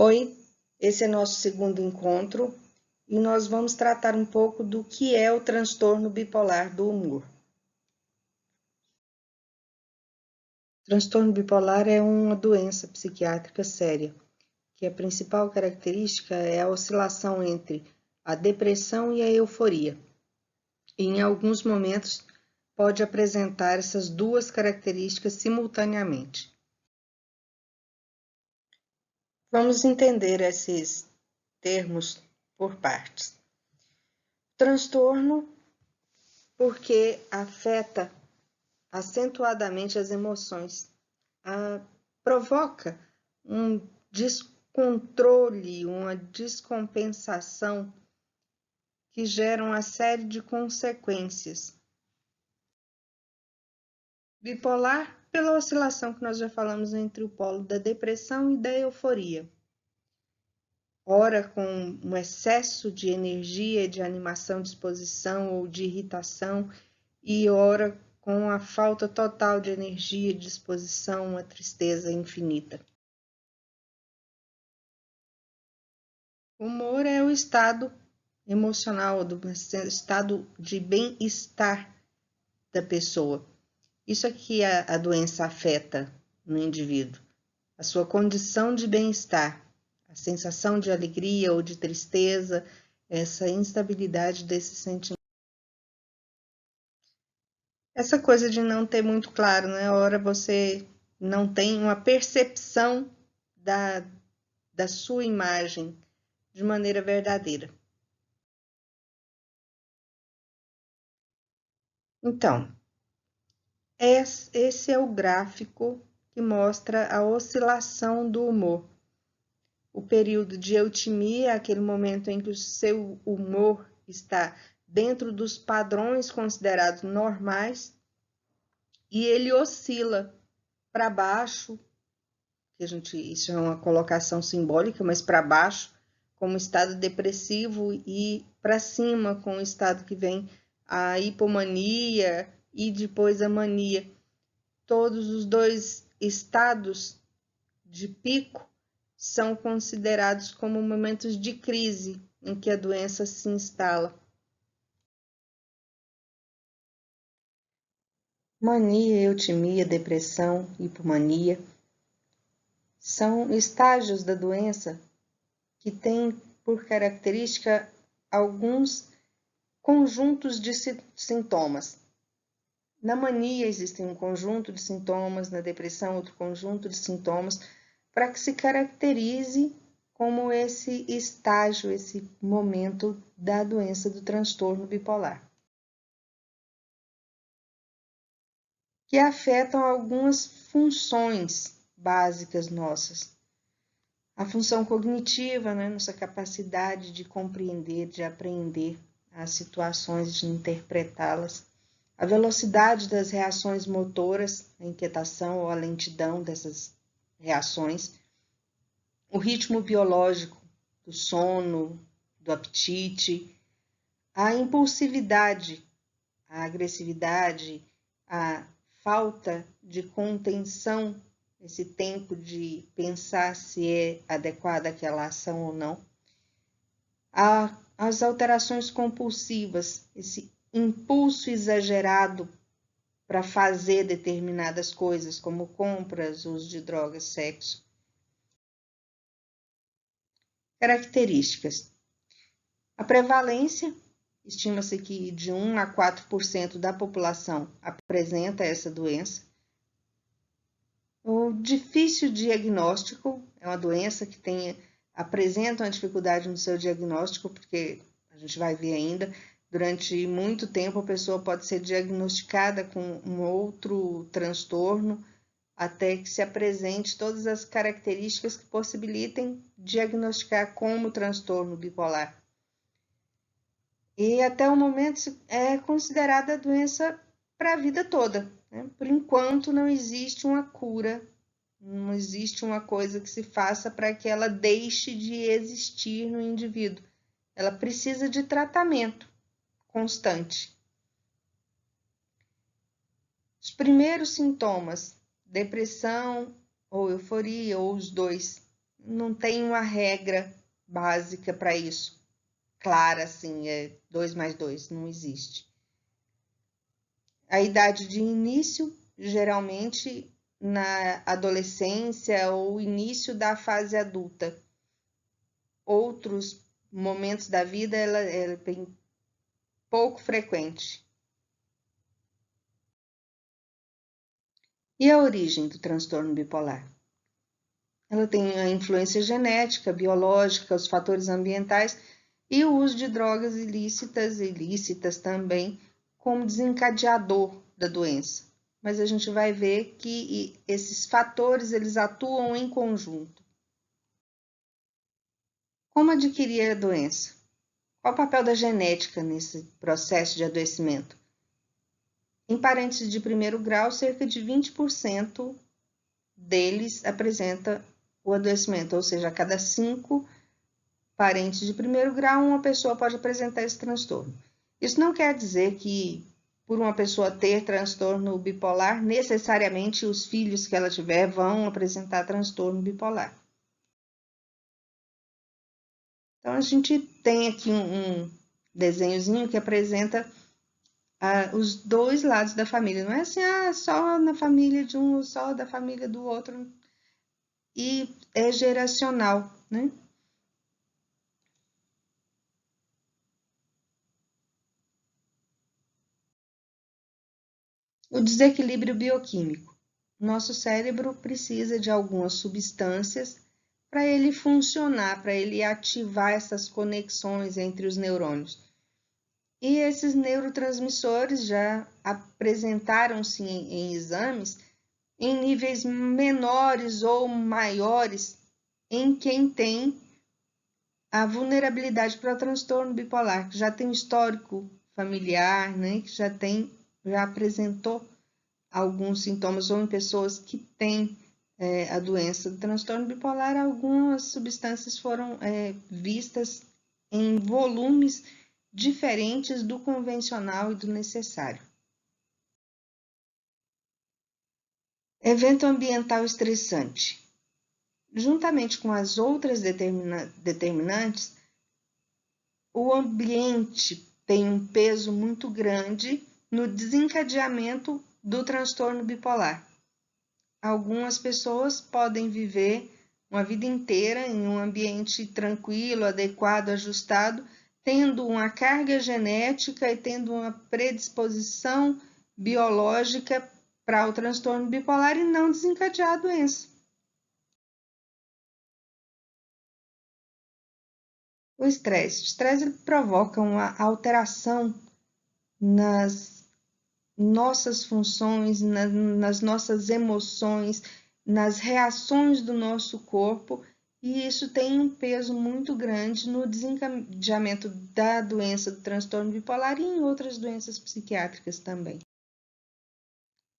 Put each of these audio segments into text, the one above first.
Oi, esse é nosso segundo encontro e nós vamos tratar um pouco do que é o transtorno bipolar do humor. O transtorno bipolar é uma doença psiquiátrica séria, que a principal característica é a oscilação entre a depressão e a euforia. E, em alguns momentos, pode apresentar essas duas características simultaneamente. Vamos entender esses termos por partes. Transtorno, porque afeta acentuadamente as emoções, provoca um descontrole, uma descompensação que gera uma série de consequências. Bipolar, pela oscilação que nós já falamos entre o polo da depressão e da euforia. Ora com um excesso de energia, de animação, disposição ou de irritação, e ora com a falta total de energia, disposição, uma tristeza infinita. O humor é o estado emocional, do estado de bem-estar da pessoa. Isso aqui a doença afeta no indivíduo, a sua condição de bem-estar, a sensação de alegria ou de tristeza, essa instabilidade desse sentimento. Essa coisa de não ter muito claro, né? A hora você não tem uma percepção da sua imagem de maneira verdadeira. Então, esse é o gráfico que mostra a oscilação do humor. O período de eutimia é aquele momento em que o seu humor está dentro dos padrões considerados normais e ele oscila para baixo, isso é uma colocação simbólica, mas para baixo, como estado depressivo, e para cima, com o estado que vem a hipomania e depois a mania. Todos os dois estados de pico são considerados como momentos de crise em que a doença se instala. Mania, eutimia, depressão, hipomania são estágios da doença que têm por característica alguns conjuntos de sintomas. Na mania existem um conjunto de sintomas, na depressão outro conjunto de sintomas, para que se caracterize como esse estágio, esse momento da doença do transtorno bipolar, que afetam algumas funções básicas nossas. A função cognitiva, né, nossa capacidade de compreender, de aprender as situações, de interpretá-las. A velocidade das reações motoras, a inquietação ou a lentidão dessas reações. O ritmo biológico do sono, do apetite. A impulsividade, a agressividade, a falta de contenção, esse tempo de pensar se é adequada aquela ação ou não. As alterações compulsivas, esse impulso exagerado para fazer determinadas coisas, como compras, uso de drogas, sexo. Características. A prevalência, estima-se que de 1 a 4% da população apresenta essa doença. O difícil diagnóstico é uma doença que apresenta uma dificuldade no seu diagnóstico, porque a gente vai ver ainda, durante muito tempo a pessoa pode ser diagnosticada com um outro transtorno, até que se apresente todas as características que possibilitem diagnosticar como transtorno bipolar. E até o momento é considerada doença para a vida toda, né? Por enquanto não existe uma cura, não existe uma coisa que se faça para que ela deixe de existir no indivíduo. Ela precisa de tratamento constante. Os primeiros sintomas, depressão ou euforia, ou os dois, não tem uma regra básica para isso. Clara, assim, 2 mais 2, não existe. A idade de início, geralmente na adolescência ou início da fase adulta. Outros momentos da vida, ela é bem pouco frequente. E a origem do transtorno bipolar? Ela tem a influência genética, biológica, os fatores ambientais e o uso de drogas ilícitas e ilícitas também como desencadeador da doença. Mas a gente vai ver que esses fatores eles atuam em conjunto. Como adquirir a doença? Qual o papel da genética nesse processo de adoecimento? Em parentes de primeiro grau, cerca de 20% deles apresenta o adoecimento, ou seja, a cada 5 parentes de primeiro grau, uma pessoa pode apresentar esse transtorno. Isso não quer dizer que, por uma pessoa ter transtorno bipolar, necessariamente os filhos que ela tiver vão apresentar transtorno bipolar. Então, a gente tem aqui um desenhozinho que apresenta os dois lados da família. Não é assim, só na família de um, só da família do outro. E é geracional, né? O desequilíbrio bioquímico. Nosso cérebro precisa de algumas substâncias para ele funcionar, para ele ativar essas conexões entre os neurônios. E esses neurotransmissores já apresentaram-se em exames em níveis menores ou maiores em quem tem a vulnerabilidade para o transtorno bipolar, que já tem um histórico familiar, né, que já apresentou alguns sintomas, ou em pessoas que têm a doença do transtorno bipolar, algumas substâncias foram vistas em volumes diferentes do convencional e do necessário. Evento ambiental estressante. Juntamente com as outras determinantes, o ambiente tem um peso muito grande no desencadeamento do transtorno bipolar. Algumas pessoas podem viver uma vida inteira em um ambiente tranquilo, adequado, ajustado, tendo uma carga genética e tendo uma predisposição biológica para o transtorno bipolar e não desencadear a doença. O estresse provoca uma alteração nas nossas funções, nas nossas emoções, nas reações do nosso corpo, e isso tem um peso muito grande no desencadeamento da doença do transtorno bipolar e em outras doenças psiquiátricas também.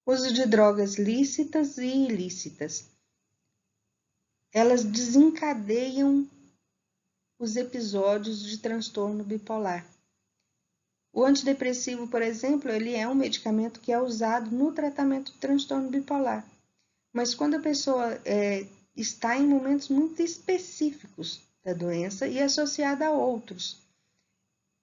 Uso de drogas lícitas e ilícitas. Elas desencadeiam os episódios de transtorno bipolar. O antidepressivo, por exemplo, ele é um medicamento que é usado no tratamento do transtorno bipolar. Mas quando a pessoa está em momentos muito específicos da doença e associada a outros.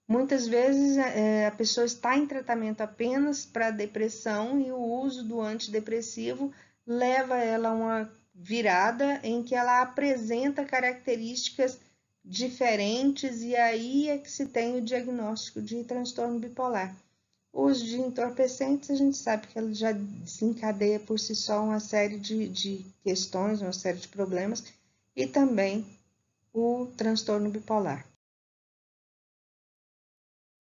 Muitas vezes a pessoa está em tratamento apenas para depressão e o uso do antidepressivo leva ela a uma virada em que ela apresenta características diferentes e aí é que se tem o diagnóstico de transtorno bipolar. O uso de entorpecentes, a gente sabe que ele já desencadeia por si só uma série de questões, uma série de problemas, e também o transtorno bipolar.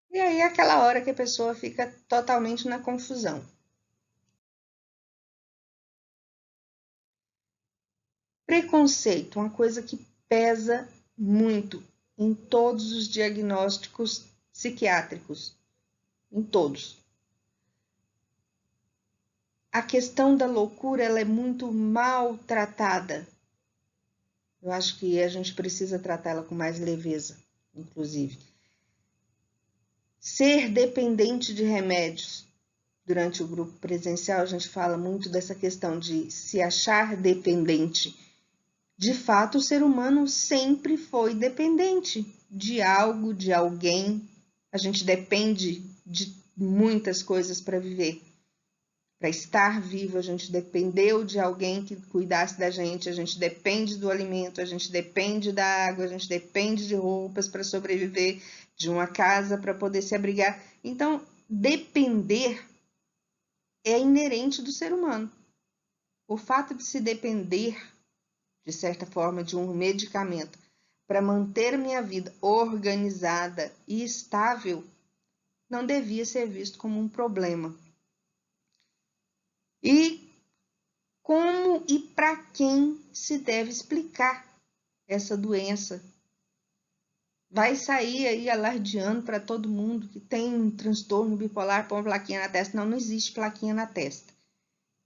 E aí é aquela hora que a pessoa fica totalmente na confusão. Preconceito, uma coisa que pesa muito em todos os diagnósticos psiquiátricos, em todos. A questão da loucura ela é muito mal tratada. Eu acho que a gente precisa tratá-la com mais leveza, inclusive. Ser dependente de remédios. Durante o grupo presencial, a gente fala muito dessa questão de se achar dependente De fato, o ser humano sempre foi dependente de algo, de alguém. A gente depende de muitas coisas para viver. Para estar vivo, a gente dependeu de alguém que cuidasse da gente, a gente depende do alimento, a gente depende da água, a gente depende de roupas para sobreviver, de uma casa para poder se abrigar. Então, depender é inerente do ser humano. O fato de se depender, de certa forma, de um medicamento para manter minha vida organizada e estável, não devia ser visto como um problema. E como e para quem se deve explicar essa doença? Vai sair aí alardeando para todo mundo que tem um transtorno bipolar, põe uma plaquinha na testa. Não, não existe plaquinha na testa.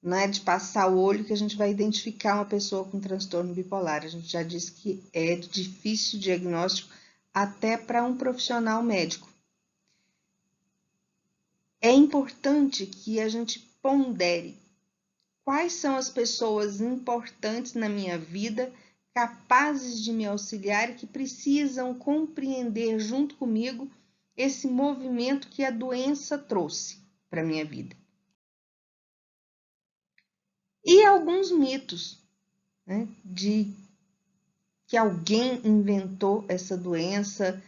Não é de passar o olho que a gente vai identificar uma pessoa com transtorno bipolar. A gente já disse que é difícil diagnóstico até para um profissional médico. É importante que a gente pondere quais são as pessoas importantes na minha vida, capazes de me auxiliar e que precisam compreender junto comigo esse movimento que a doença trouxe para a minha vida. E alguns mitos, né, de que alguém inventou essa doença,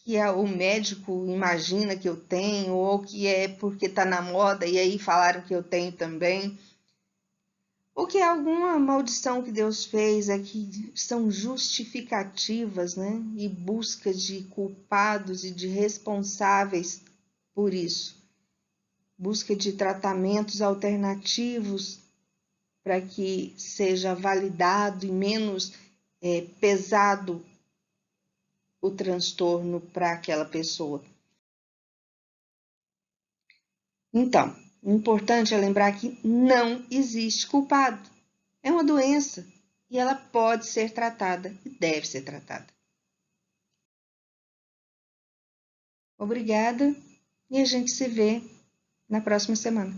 que o médico imagina que eu tenho, ou que é porque está na moda e aí falaram que eu tenho também. O que é alguma maldição que Deus fez é que são justificativas, né? E busca de culpados e de responsáveis por isso. Busca de tratamentos alternativos para que seja validado e menos pesado o transtorno para aquela pessoa. Então, o importante é lembrar que não existe culpado. É uma doença e ela pode ser tratada e deve ser tratada. Obrigada e a gente se vê na próxima semana.